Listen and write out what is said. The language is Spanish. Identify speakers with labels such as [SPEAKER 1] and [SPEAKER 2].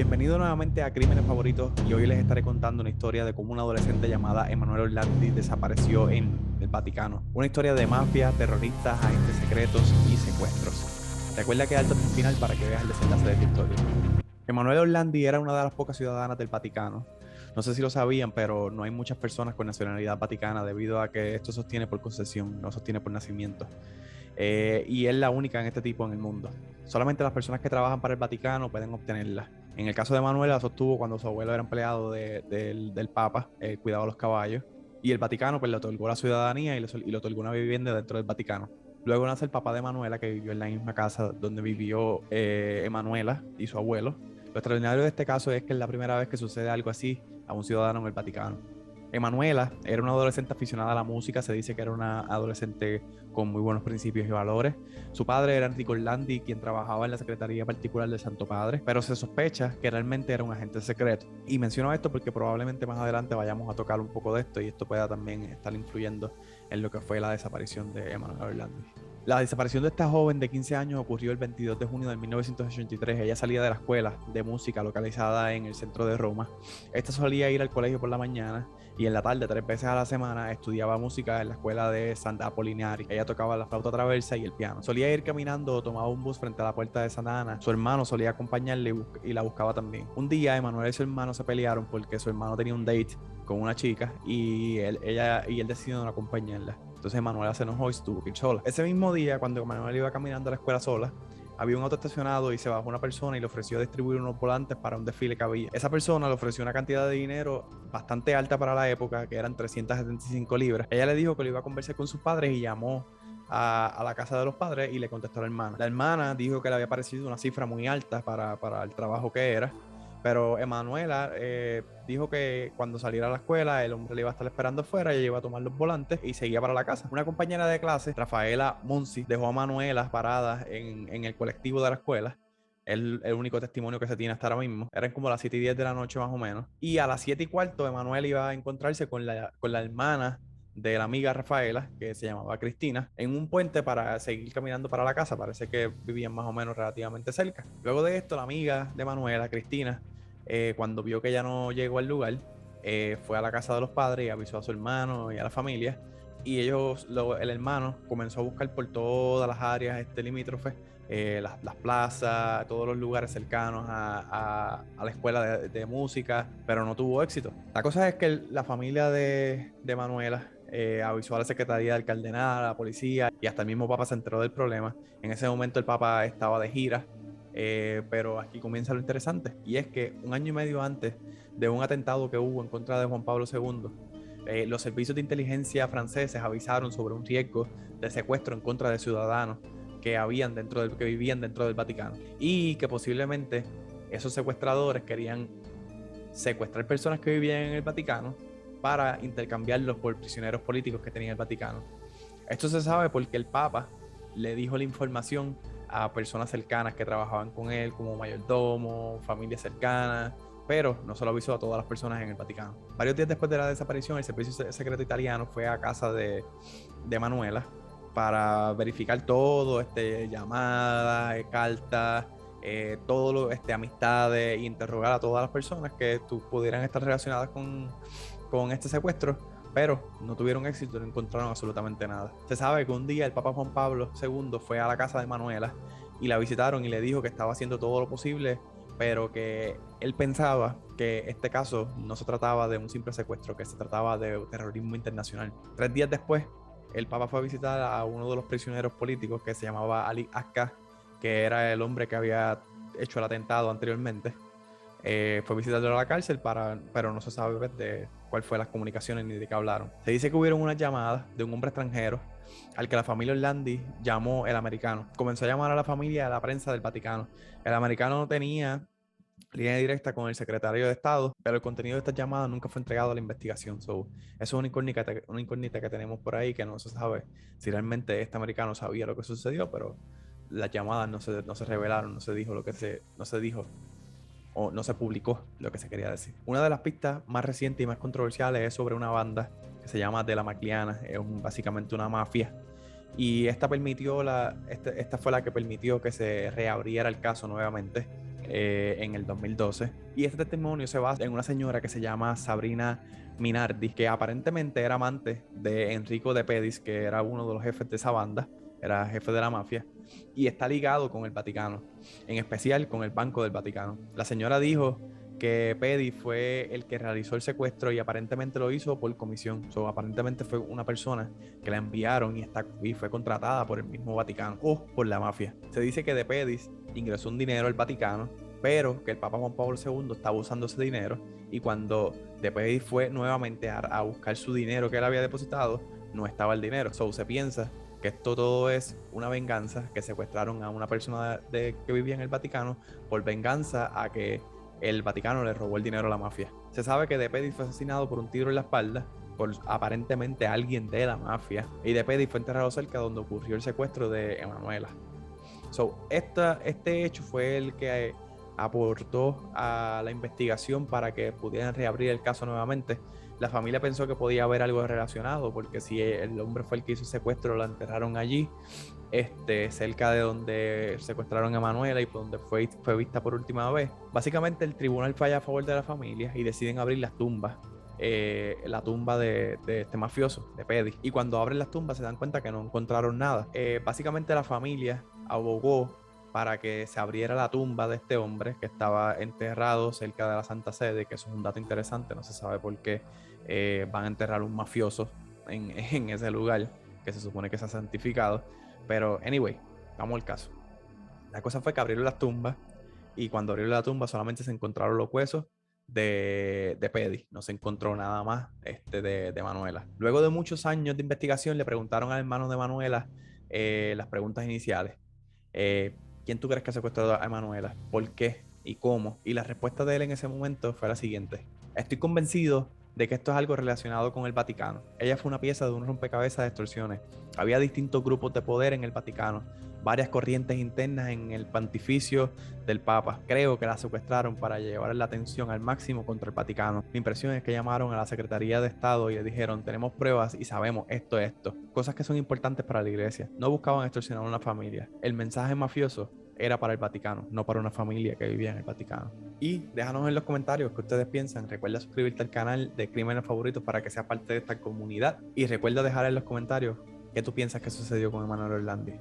[SPEAKER 1] Bienvenido nuevamente a Crímenes Favoritos y hoy les estaré contando una historia de cómo una adolescente llamada Emanuela Orlandi desapareció en el Vaticano. Una historia de mafia, terroristas, agentes secretos y secuestros. Recuerda quedarte hasta el final para que veas el desenlace de esta historia. Emanuela Orlandi era una de las pocas ciudadanas del Vaticano. No sé si lo sabían, pero no hay muchas personas con nacionalidad vaticana debido a que esto sostiene por concesión, no sostiene por nacimiento. Y es la única en este tipo en el mundo. Solamente las personas que trabajan para el Vaticano pueden obtenerla. En el caso de Manuela, la sostuvo cuando su abuelo era empleado del Papa, cuidaba los caballos, y el Vaticano pues, le otorgó la ciudadanía y le otorgó una vivienda dentro del Vaticano. Luego nace el papá de Manuela, que vivió en la misma casa donde vivió Emanuela y su abuelo. Lo extraordinario de este caso es que es la primera vez que sucede algo así a un ciudadano en el Vaticano. Emanuela era una adolescente aficionada a la música, se dice que era una adolescente con muy buenos principios y valores. Su padre era Enrico Orlandi, quien trabajaba en la Secretaría Particular del Santo Padre, pero se sospecha que realmente era un agente secreto. Y menciono esto porque probablemente más adelante vayamos a tocar un poco de esto y esto pueda también estar influyendo en lo que fue la desaparición de Emanuela Orlandi. La desaparición de esta joven de 15 años ocurrió el 22 de junio de 1983. Ella salía de la escuela de música localizada en el centro de Roma. Esta solía ir al colegio por la mañana y en la tarde, 3 veces a la semana, estudiaba música en la escuela de Santa Apollinari. Ella tocaba la flauta traversa y el piano. Solía ir caminando o tomaba un bus frente a la puerta de Santa Ana. Su hermano solía acompañarle y la buscaba también. Un día, Emanuel y su hermano se pelearon porque su hermano tenía un date con una chica y él decidió no acompañarla. Entonces Emanuela se enojó y se tuvo que ir sola. Ese mismo día, cuando Emanuela iba caminando a la escuela sola, había un auto estacionado y se bajó una persona y le ofreció distribuir unos volantes para un desfile que había. Esa persona le ofreció una cantidad de dinero bastante alta para la época, que eran 375 libras. Ella le dijo que lo iba a conversar con sus padres y llamó a la casa de los padres y le contestó a la hermana. La hermana dijo que le había parecido una cifra muy alta para el trabajo que era. Pero Emanuela dijo que cuando saliera a la escuela el hombre le iba a estar esperando afuera, ella iba a tomar los volantes y seguía para la casa. Una compañera de clase, Rafaela Monsi, dejó a Manuela parada en el colectivo de la escuela. El único testimonio que se tiene hasta ahora mismo. Eran como las 7:10 de la noche más o menos. Y a las 7:15 Emanuela iba a encontrarse con la hermana de la amiga Rafaela, que se llamaba Cristina, en un puente para seguir caminando para la casa. Parece que vivían más o menos relativamente cerca. Luego de esto, la amiga de Manuela, Cristina, cuando vio que ya no llegó al lugar, fue a la casa de los padres y avisó a su hermano y a la familia. Y el hermano comenzó a buscar por todas las áreas limítrofes, las plazas, todos los lugares cercanos a la escuela de música, pero no tuvo éxito. La cosa es que la familia de Manuela avisó a la Secretaría del Cardenal, a la policía y hasta el mismo Papa se enteró del problema. En ese momento el Papa estaba de gira. Pero aquí comienza lo interesante, y es que un año y medio antes de un atentado que hubo en contra de Juan Pablo II, los servicios de inteligencia franceses avisaron sobre un riesgo de secuestro en contra de ciudadanos que vivían dentro del Vaticano, y que posiblemente esos secuestradores querían secuestrar personas que vivían en el Vaticano para intercambiarlos por prisioneros políticos que tenía el Vaticano. Esto se sabe porque el Papa le dijo la información a personas cercanas que trabajaban con él, como mayordomo, familias cercanas, pero no se lo avisó a todas las personas en el Vaticano. Varios días después de la desaparición, el servicio secreto italiano fue a casa de Manuela para verificar todo, llamadas, cartas, amistades, e interrogar a todas las personas que pudieran estar relacionadas con este secuestro, pero no tuvieron éxito, no encontraron absolutamente nada. Se sabe que un día el Papa Juan Pablo II fue a la casa de Manuela y la visitaron y le dijo que estaba haciendo todo lo posible, pero que él pensaba que este caso no se trataba de un simple secuestro, que se trataba de terrorismo internacional. 3 días después, el Papa fue a visitar a uno de los prisioneros políticos que se llamaba Ali Akka, que era el hombre que había hecho el atentado anteriormente. Fue a visitarlo a la cárcel, pero no se sabe de cuál fue las comunicaciones ni de qué hablaron. Se dice que hubieron unas llamadas de un hombre extranjero al que la familia Orlandi llamó el americano. Comenzó a llamar a la familia y a la prensa del Vaticano. El americano no tenía línea directa con el secretario de Estado, pero el contenido de estas llamadas nunca fue entregado a la investigación. Eso es una incógnita que tenemos por ahí, que no se sabe si realmente este americano sabía lo que sucedió, pero las llamadas no se revelaron, no se dijo o no se publicó lo que se quería decir. Una de las pistas más recientes y más controversiales es sobre una banda que se llama De la Magliana, es básicamente una mafia. Y esta fue la que permitió que se reabriera el caso nuevamente. en el 2012. Y este testimonio se basa en una señora que se llama Sabrina Minardi, que aparentemente era amante de Enrico De Pedis, que era uno de los jefes de esa banda, era jefe de la mafia, y está ligado con el Vaticano, en especial con el Banco del Vaticano. La señora dijo que Pedis fue el que realizó el secuestro y aparentemente lo hizo por comisión. Aparentemente fue una persona que la enviaron y fue contratada por el mismo Vaticano o por la mafia. Se dice que De Pedis ingresó un dinero al Vaticano, pero que el Papa Juan Pablo II estaba usando ese dinero, y cuando De Pedis fue nuevamente a buscar su dinero que él había depositado, no estaba el dinero. Se piensa que esto todo es una venganza, que secuestraron a una persona que vivía en el Vaticano por venganza a que el Vaticano le robó el dinero a la mafia. Se sabe que De Pedis fue asesinado por un tiro en la espalda por aparentemente alguien de la mafia, y De Pedis fue enterrado cerca donde ocurrió el secuestro de Emanuela. Este hecho fue el que aportó a la investigación para que pudieran reabrir el caso nuevamente. La familia pensó que podía haber algo relacionado, porque si el hombre fue el que hizo el secuestro, lo enterraron allí, cerca de donde secuestraron a Manuela y donde fue vista por última vez. Básicamente el tribunal falla a favor de la familia y deciden abrir las tumbas. La tumba de este mafioso, de Pedis. Y cuando abren las tumbas se dan cuenta que no encontraron nada. Básicamente la familia abogó para que se abriera la tumba de este hombre que estaba enterrado cerca de la Santa Sede, que eso es un dato interesante, no se sabe por qué van a enterrar un mafioso en ese lugar que se supone que se ha santificado. Pero anyway, vamos al caso. La cosa fue que abrieron las tumbas, y cuando abrieron la tumba solamente se encontraron los huesos de Pedis, no se encontró nada más de Manuela. Luego de muchos años de investigación le preguntaron al hermano de Manuela las preguntas iniciales. ¿Quién tú crees que secuestró a Manuela? ¿Por qué? ¿Y cómo? Y la respuesta de él en ese momento fue la siguiente: estoy convencido de que esto es algo relacionado con el Vaticano. Ella fue una pieza de un rompecabezas de extorsiones. Había distintos grupos de poder en el Vaticano, varias corrientes internas en el pontificio del Papa. Creo que la secuestraron para llevar la atención al máximo contra el Vaticano. Mi impresión es que llamaron a la Secretaría de Estado y le dijeron: tenemos pruebas y sabemos esto. Cosas que son importantes para la iglesia. No buscaban extorsionar a una familia. El mensaje mafioso era para el Vaticano, no para una familia que vivía en el Vaticano. Y déjanos en los comentarios qué ustedes piensan. Recuerda suscribirte al canal de Crímenes Favoritos para que seas parte de esta comunidad. Y recuerda dejar en los comentarios qué tú piensas que sucedió con Emanuel Orlandi.